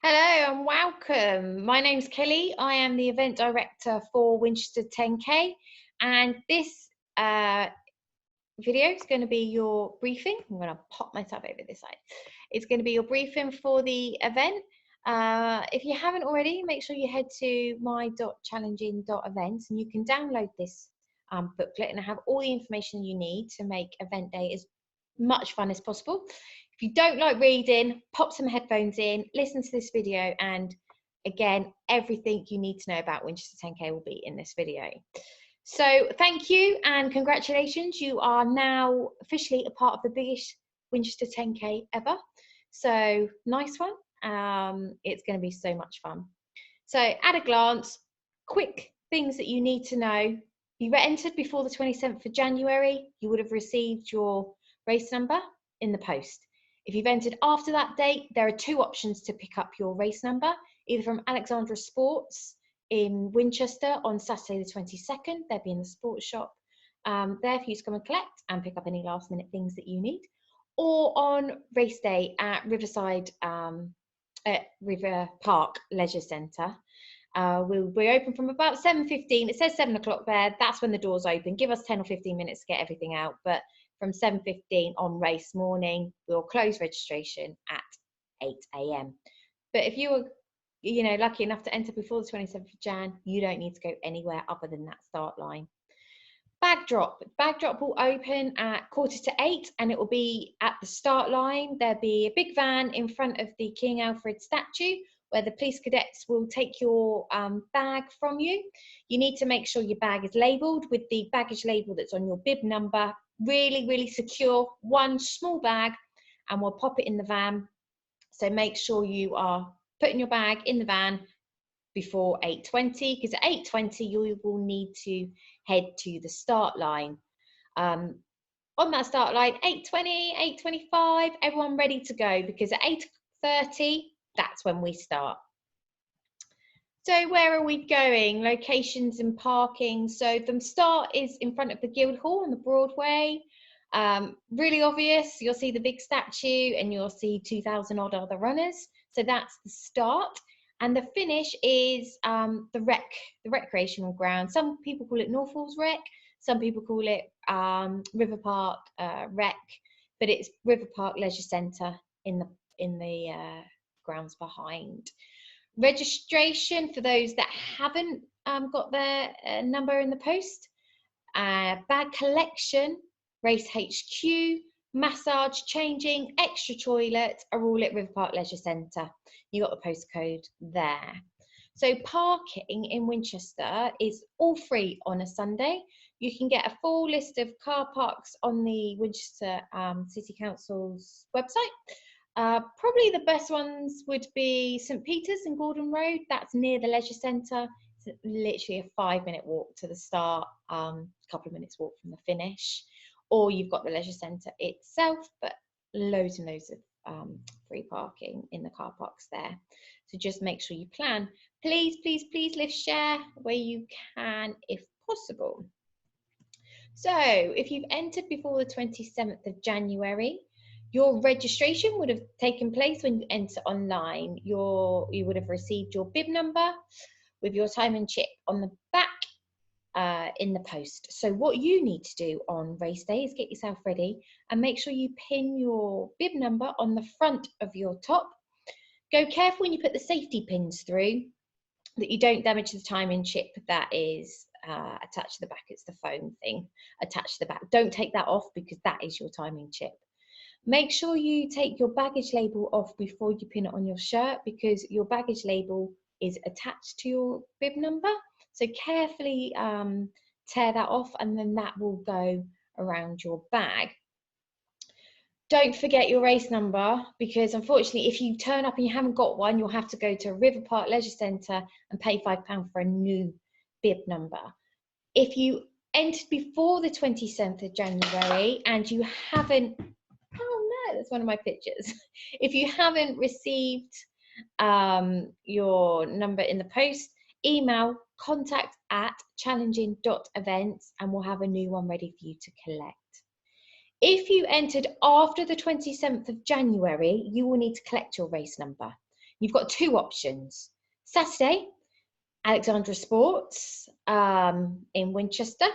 Hello and welcome. My name's Kelly. I am the event director for Winchester 10K, and this video is going to be your briefing. I'm going to pop myself over this side. It's going to be your briefing for the event. If you haven't already, make sure you head to my.challenging.events and you can download this booklet and have all the information you need to make event day as much fun as possible. If you don't like reading, pop some headphones in, listen to this video, and again, everything you need to know about Winchester 10K will be in this video. So thank you and congratulations. You are now officially a part of the biggest Winchester 10K ever. So nice one. It's going to be so much fun. So at a glance, quick things that you need to know. You entered before the 27th of January. You would have received your race number in the post. If you've entered after that date, there are two options to pick up your race number, either from Alexandra Sports in Winchester on Saturday the 22nd. They'll be in the sports shop there for you to come and collect and pick up any last minute things that you need, or on race day at Riverside at River Park Leisure Centre. We'll be open from about 7:15. It says 7 o'clock there. That's when the doors open. Give us 10 or 15 minutes to get everything out, but from 7:15 on race morning, we'll close registration at 8 a.m. But if you were, lucky enough to enter before the 27th of Jan, you don't need to go anywhere other than that start line. Bag drop will open at 7:45 and it will be at the start line. There'll be a big van in front of the King Alfred statue where the police cadets will take your bag from you. You need to make sure your bag is labelled with the baggage label that's on your bib number. Really secure, one small bag, and we'll pop it in the van. So make sure you are putting your bag in the van before 8:20, because at 8:20 you will need to head to the start line. On that start line, 8:20, 8:25, everyone ready to go, because at 8:30, that's when we start. So where are we going? Locations and parking. So the start is in front of the Guildhall on the Broadway. Really obvious. You'll see the big statue and you'll see 2,000 odd other runners. So that's the start. And the finish is the recreational ground. Some people call it Norfolk's Rec. Some people call it River Park Rec, but it's River Park Leisure Centre in the grounds behind. Registration for those that haven't got their number in the post. Bag collection, race HQ, massage, changing, extra toilet are all at River Park Leisure Centre. You got the postcode there. So parking in Winchester is all free on a Sunday. You can get a full list of car parks on the Winchester City Council's website. Probably the best ones would be St Peter's and Gordon Road. That's near the leisure centre. It's literally a 5-minute walk to the start, a couple of minutes walk from the finish. Or you've got the leisure centre itself, but loads and loads of free parking in the car parks there. So just make sure you plan. Please live share where you can if possible. So if you've entered before the 27th of January, your registration would have taken place when you enter online. You would have received your bib number with your time and chip on the back in the post. So what you need to do on race day is get yourself ready and make sure you pin your bib number on the front of your top. Go careful when you put the safety pins through that you don't damage the time and chip that is attached to the back. It's the foam thing attached to the back. Don't take that off because that is your timing chip. Make sure you take your baggage label off before you pin it on your shirt, because your baggage label is attached to your bib number. So carefully tear that off and then that will go around your bag. Don't forget your race number, because unfortunately if you turn up and you haven't got one, you'll have to go to River Park Leisure Centre and pay £5 for a new bib number. If you entered before the 27th of January and you haven't, oh no, that's one of my pictures. If you haven't received your number in the post, email contact@challenging.events and we'll have a new one ready for you to collect. If you entered after the 27th of January, you will need to collect your race number. You've got two options. Saturday, Alexandra Sports in Winchester.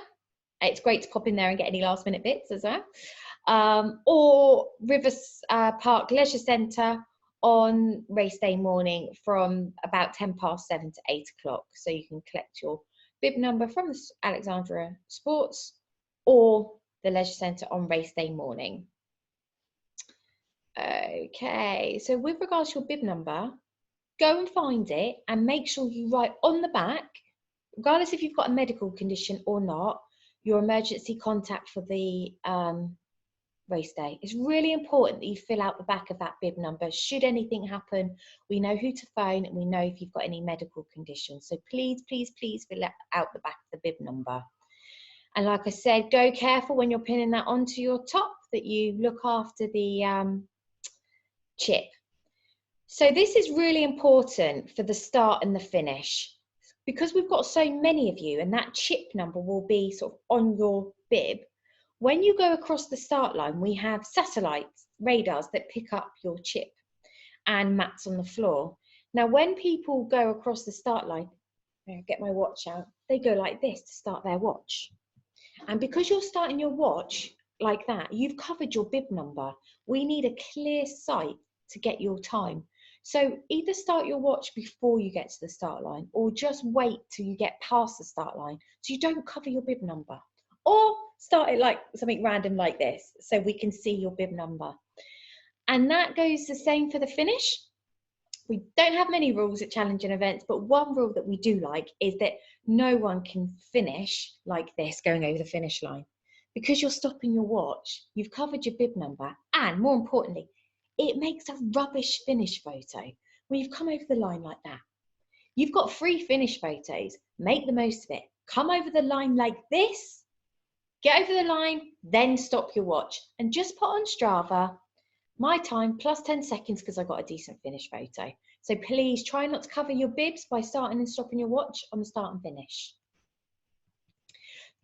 It's great to pop in there and get any last minute bits as well. Or Rivers Park Leisure Centre on race day morning from about 7:10 to 8 o'clock. So you can collect your bib number from the Alexandra Sports or the Leisure Centre on race day morning. Okay, so with regards to your bib number, go and find it and make sure you write on the back, regardless if you've got a medical condition or not, your emergency contact for the race day. It's really important that you fill out the back of that bib number. Should anything happen, we know who to phone and we know if you've got any medical conditions. So please, please, please fill out the back of the bib number. And like I said, go careful when you're pinning that onto your top that you look after the chip. So this is really important for the start and the finish. Because we've got so many of you and that chip number will be sort of on your bib, when you go across the start line, we have satellites, radars that pick up your chip and mats on the floor. Now, when people go across the start line, I'll get my watch out, they go like this to start their watch. And because you're starting your watch like that, you've covered your bib number. We need a clear sight to get your time. So either start your watch before you get to the start line or just wait till you get past the start line so you don't cover your bib number. Or start it like something random like this so we can see your bib number. And that goes the same for the finish. We don't have many rules at Challenging Events, but one rule that we do like is that no one can finish like this going over the finish line. Because you're stopping your watch, you've covered your bib number, and more importantly, it makes a rubbish finish photo when you've come over the line like that. You've got 3 finish photos, make the most of it. Come over the line like this, get over the line, then stop your watch and just put on Strava my time plus 10 seconds because I got a decent finish photo. So please try not to cover your bibs by starting and stopping your watch on the start and finish.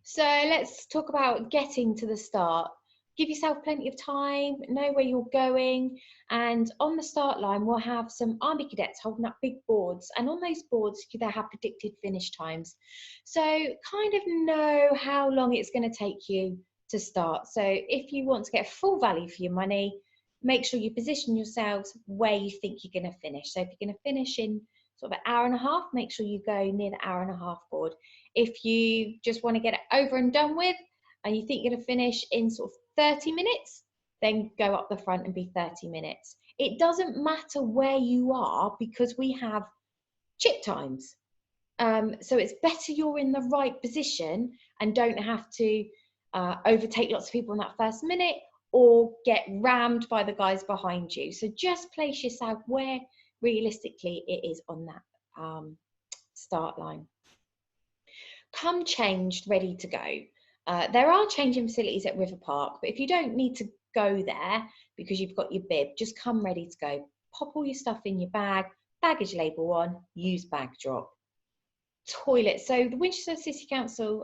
So let's talk about getting to the start. Give yourself plenty of time, know where you're going, and on the start line we'll have some army cadets holding up big boards, and on those boards they have predicted finish times. So kind of know how long it's going to take you to start. So if you want to get full value for your money, make sure you position yourselves where you think you're going to finish. So if you're going to finish in sort of an hour and a half, make sure you go near the hour and a half board. If you just want to get it over and done with and you think you're going to finish in sort of 30 minutes, then go up the front and be 30 minutes. It doesn't matter where you are because we have chip times. So it's better you're in the right position and don't have to overtake lots of people in that first minute or get rammed by the guys behind you. So just place yourself where realistically it is on that start line. Come changed, ready to go. There are changing facilities at River Park, but if you don't need to go there because you've got your bib, just come ready to go. Pop all your stuff in your bag, baggage label on, use bag drop. Toilets. So the Winchester City Council,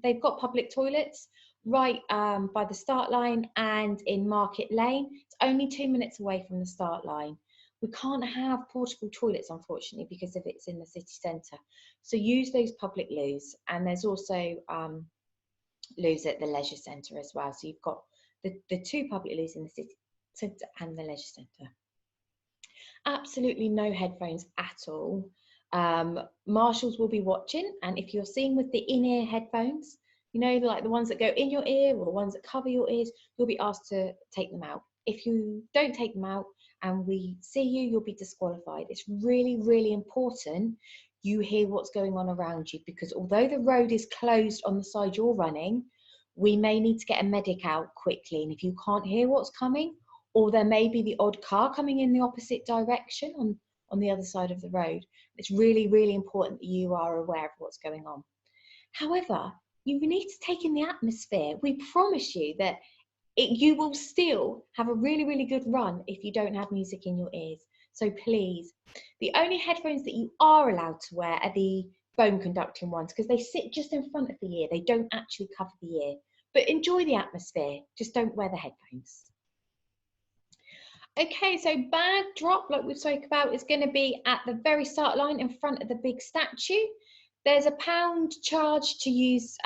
they've got public toilets right by the start line and in Market Lane. It's only 2 minutes away from the start line. We can't have portable toilets, unfortunately, because if it's in the city centre. So use those public loos, and there's also loos at the leisure centre as well. So you've got the 2 public loos in the city centre and the leisure centre. Absolutely no headphones at all. Marshals will be watching, and if you're seeing with the in-ear headphones, you know, like the ones that go in your ear or the ones that cover your ears, you'll be asked to take them out. If you don't take them out and we see you, you'll be disqualified. It's really, really important you hear what's going on around you, because although the road is closed on the side you're running, we may need to get a medic out quickly, and if you can't hear what's coming, or there may be the odd car coming in the opposite direction on the other side of the road, it's really, really important that you are aware of what's going on. However, you need to take in the atmosphere. We promise you that you will still have a really, really good run if you don't have music in your ears. So please, the only headphones that you are allowed to wear are the bone conducting ones, because they sit just in front of the ear. They don't actually cover the ear. But enjoy the atmosphere, just don't wear the headphones. Okay, so bag drop, like we spoke about, is going to be at the very start line in front of the big statue. There's a £1 charge to use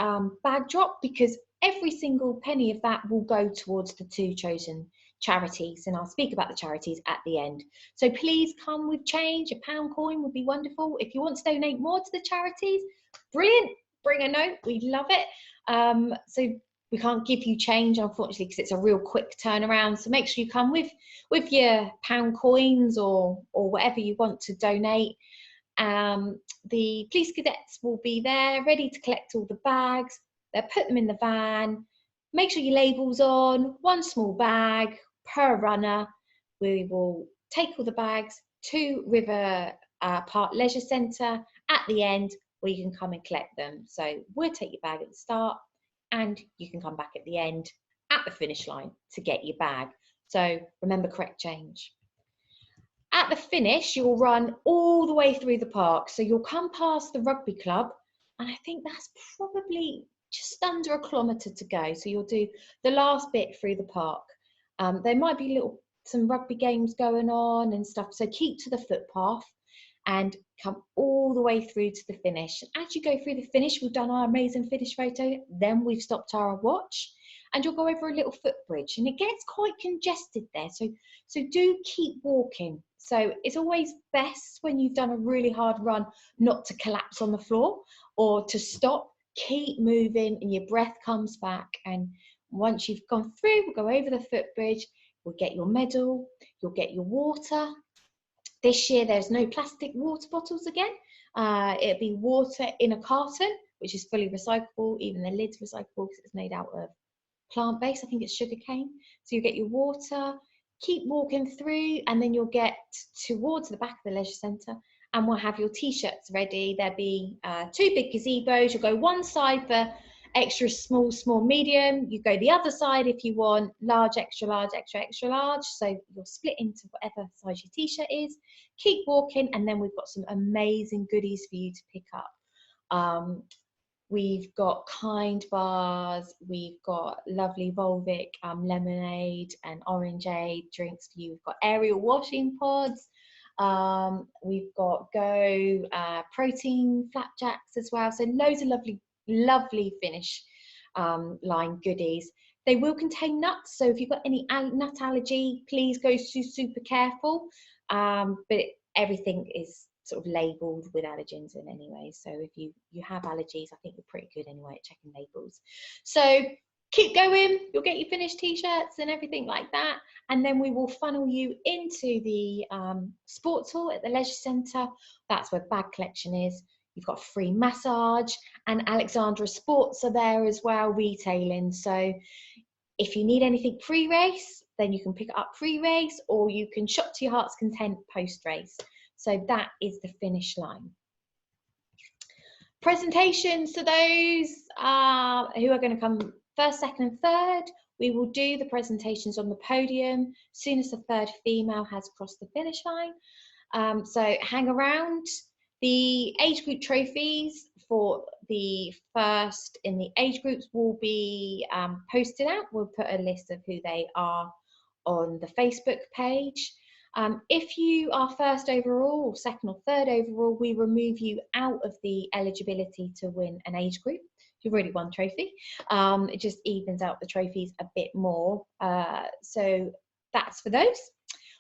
bag drop because every single penny of that will go towards the 2 chosen charities, and I'll speak about the charities at the end. So please come with change. A £1 coin would be wonderful. If you want to donate more to the charities, brilliant, bring a note, we'd love it. So we can't give you change, unfortunately, because it's a real quick turnaround. So make sure you come with your £1 coins or whatever you want to donate. The police cadets will be there ready to collect all the bags. They'll put them in the van. Make sure your label's on, 1 small bag per runner. We will take all the bags to River Park Leisure Centre at the end, where you can come and collect them. So we'll take your bag at the start and you can come back at the end at the finish line to get your bag. So remember, correct change. At the finish, you'll run all the way through the park. So you'll come past the rugby club, and I think that's probably just under 1 kilometre to go. So you'll do the last bit through the park. There might be some rugby games going on and stuff. So keep to the footpath and come all the way through to the finish. As you go through the finish, we've done our amazing finish photo. Then we've stopped our watch, and you'll go over a little footbridge, and it gets quite congested there. So do keep walking. So it's always best when you've done a really hard run not to collapse on the floor or to stop. Keep moving and your breath comes back. And once you've gone through, we'll go over the footbridge, we'll get your medal, you'll get your water. This year there's no plastic water bottles again. It'll be water in a carton, which is fully recyclable. Even the lid's recyclable because it's made out of plant-based. I think it's sugarcane. So you get your water. Keep walking through, and then you'll get towards the back of the leisure centre, and we'll have your t-shirts ready. There'll be 2 big gazebos. You'll go one side for extra small, small, medium. You go the other side if you want large, extra large, extra, extra large. So you'll split into whatever size your t-shirt is. Keep walking, and then we've got some amazing goodies for you to pick up. We've got Kind bars, we've got lovely Volvic lemonade and orangeade drinks for you. We've got Ariel washing pods. We've got Go protein flapjacks as well. So loads of lovely, lovely finish line goodies. They will contain nuts, so if you've got any nut allergy, please go super careful. But everything is sort of labelled with allergens in anyway, so if you have allergies, I think you're pretty good anyway at checking labels. So keep going, you'll get your finished t-shirts and everything like that, and then we will funnel you into the sports hall at the leisure centre. That's where bag collection is. You've got free massage, and Alexandra Sports are there as well, retailing. So if you need anything pre-race, then you can pick it up pre-race, or you can shop to your heart's content post-race. So that is the finish line. Presentations to those who are going to come first, second and third. We will do the presentations on the podium as soon as the 3rd female has crossed the finish line. So hang around. The age group trophies for the first in the age groups will be posted out. We'll put a list of who they are on the Facebook page. If you are first overall, or second or third overall, we remove you out of the eligibility to win an age group. You've already won trophy. It just evens out the trophies a bit more. So that's for those.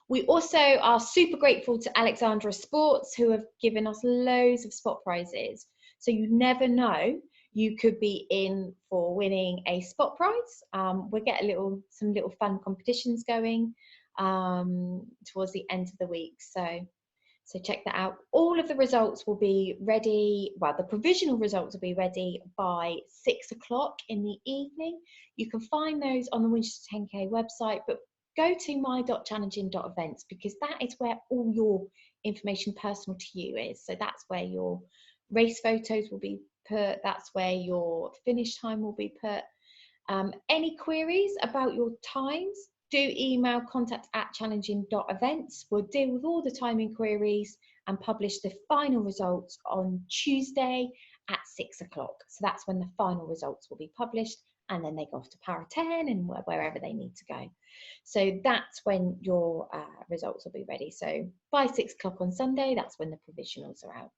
We also are super grateful to Alexandra Sports, who have given us loads of spot prizes. So you never know, you could be in for winning a spot prize. We'll get some little fun competitions going towards the end of the week. So check that out. All of the results will be ready, well, the provisional results will be ready by 6 o'clock in the evening. You can find those on the Winchester 10K website, but go to my.challenging.events, because that is where all your information personal to you is. So that's where your race photos will be put, that's where your finish time will be put. Any queries about your times, do email contact@challenging.events. We'll deal with all the timing queries and publish the final results on Tuesday at 6 o'clock. So that's when the final results will be published and then they go off to Para 10 and wherever they need to go. So that's when your results will be ready. So by 6 o'clock on Sunday, that's when the provisionals are out.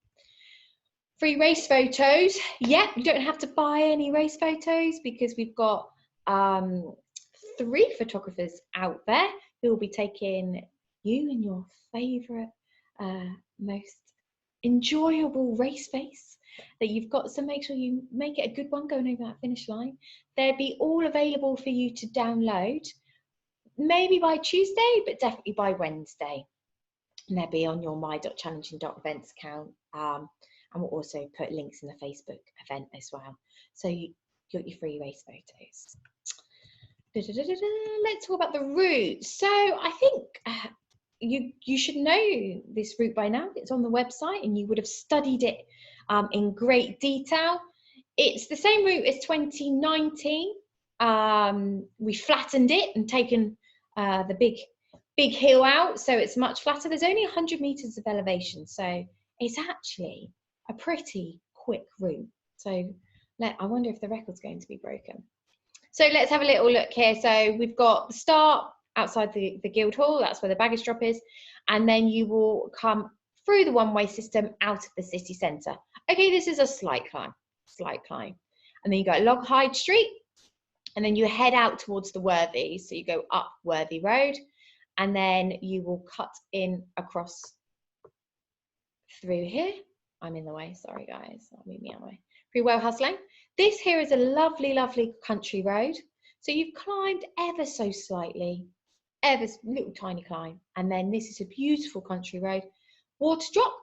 Free race photos. Yeah, you don't have to buy any race photos because we've got 3 photographers out there who will be taking you in your favourite, most enjoyable race face that you've got. So make sure you make it a good one going over that finish line. They'll be all available for you to download, maybe by Tuesday, but definitely by Wednesday. And they'll be on your my.challenging.events account. And we'll also put links in the Facebook event as well. So you got your free race photos. Let's talk about the route. So I think you should know this route by now. It's on the website and you would have studied it in great detail. It's the same route as 2019. We flattened it and taken the big hill out, so it's much flatter. There's only 100 meters of elevation, so it's actually a pretty quick route. So I wonder if the record's going to be broken. So let's have a little look here. So we've got the start outside the Guildhall, that's where the baggage drop is, and then you will come through the one-way system out of the city centre. Okay, this is a slight climb, and then you go along Hyde Street, and then you head out towards the Worthy. So you go up Worthy Road, and then you will cut in across through here. I'm in the way, sorry guys, I'll move me out of the way. Through Wellhouse Lane. This here is a lovely, lovely country road. So you've climbed ever so slightly, little tiny climb, and then this is a beautiful country road. Water drop.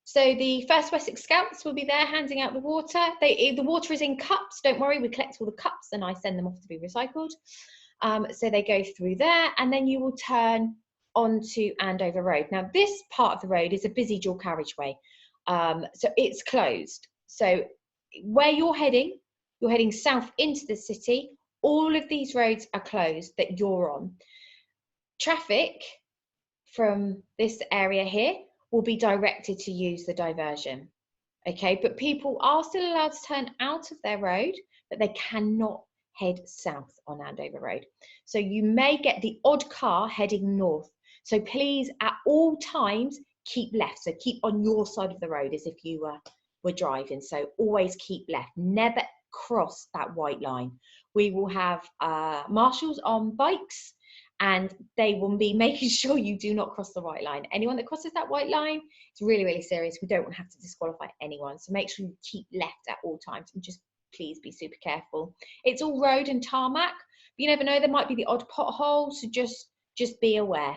So the First Wessex Scouts will be there handing out the water. The water is in cups, don't worry, we collect all the cups and I send them off to be recycled. So they go through there, and then you will turn onto Andover Road. Now this part of the road is a busy dual carriageway, so it's closed. So where you're heading south into the city. All of these roads are closed that you're on. Traffic from this area here will be directed to use the diversion. Okay, but people are still allowed to turn out of their road, but they cannot head south on Andover Road. So you may get the odd car heading north. So please, at all times, keep left. So keep on your side of the road as if you were driving. So always keep left. Never cross that white line. We will have marshals on bikes, and they will be making sure you do not cross the white line. Anyone that crosses that white line, it's really, really serious. We don't want to have to disqualify anyone. So make sure you keep left at all times and just please be super careful. It's all road and tarmac. But you never know, there might be the odd pothole, so just be aware.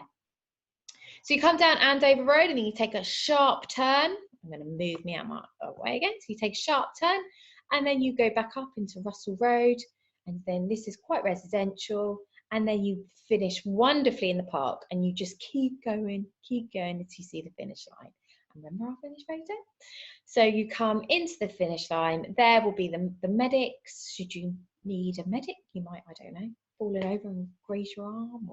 So you come down Andover Road and then you take a sharp turn. I'm going to move me out my way again. So you take a sharp turn and then you go back up into Russell Road, and then this is quite residential, and then you finish wonderfully in the park, and you just keep going until you see the finish line. And remember our finish photo? So you come into the finish line. There will be the medics. Should you need a medic, you might, I don't know, fallen over and graze your arm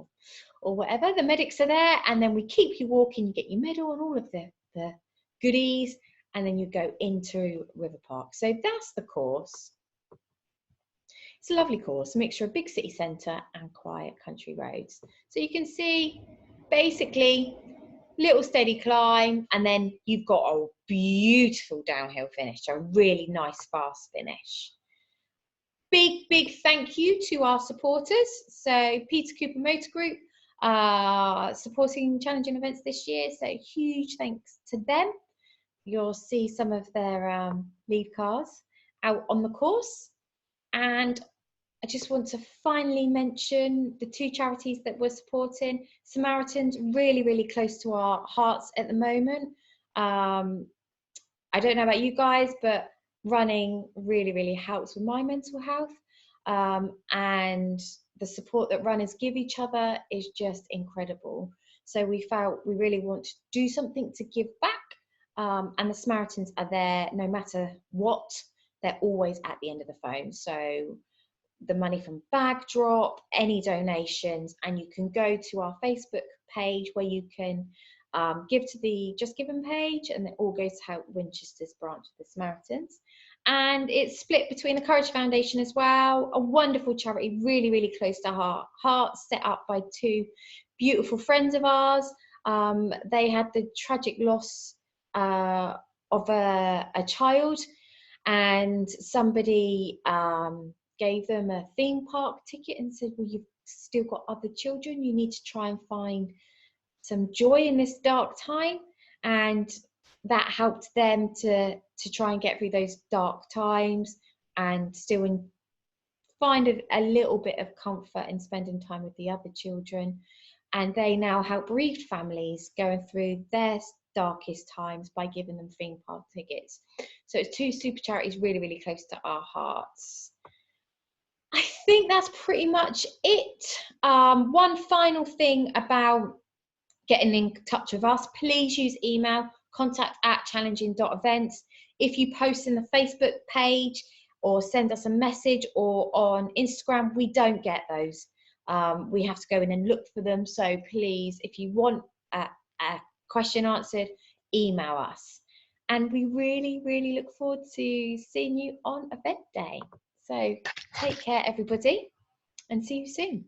or whatever. The medics are there, and then we keep you walking. You get your medal and all of the goodies, and then you go into River Park. So that's the course. It's a lovely course, a mixture of big city centre and quiet country roads. So you can see basically little steady climb, and then you've got a beautiful downhill finish, so a really nice fast finish. Big thank you to our supporters. So Peter Cooper Motor Group supporting Challenging Events this year, so huge thanks to them. You'll see some of their lead cars out on the course. And I just want to finally mention the 2 charities that we're supporting. Samaritans, really, really close to our hearts at the moment. I don't know about you guys, but running really, really helps with my mental health. And the support that runners give each other is just incredible. So we felt we really want to do something to give back. And the Samaritans are there no matter what. They're always at the end of the phone. So the money from bag drop, any donations, and you can go to our Facebook page where you can give to the Just Given page, and it all goes to help Winchester's branch of the Samaritans. and it's split between the Courage Foundation as well, a wonderful charity, really, really close to our hearts, set up by two beautiful friends of ours. They had the tragic loss of a child, and somebody gave them a theme park ticket and said, well, you've still got other children, you need to try and find some joy in this dark time. And that helped them to try and get through those dark times and still find a little bit of comfort in spending time with the other children. And they now help bereaved families going through their darkest times by giving them theme park tickets. So it's two super charities really, really close to our hearts. I think that's pretty much it. One final thing about getting in touch with us, please use email, contact@Challenging.Events. If you post in the Facebook page or send us a message or on Instagram, we don't get those. We have to go in and look for them. So please, if you want a question answered, email us. And we really, really look forward to seeing you on event day. So take care, everybody, and see you soon.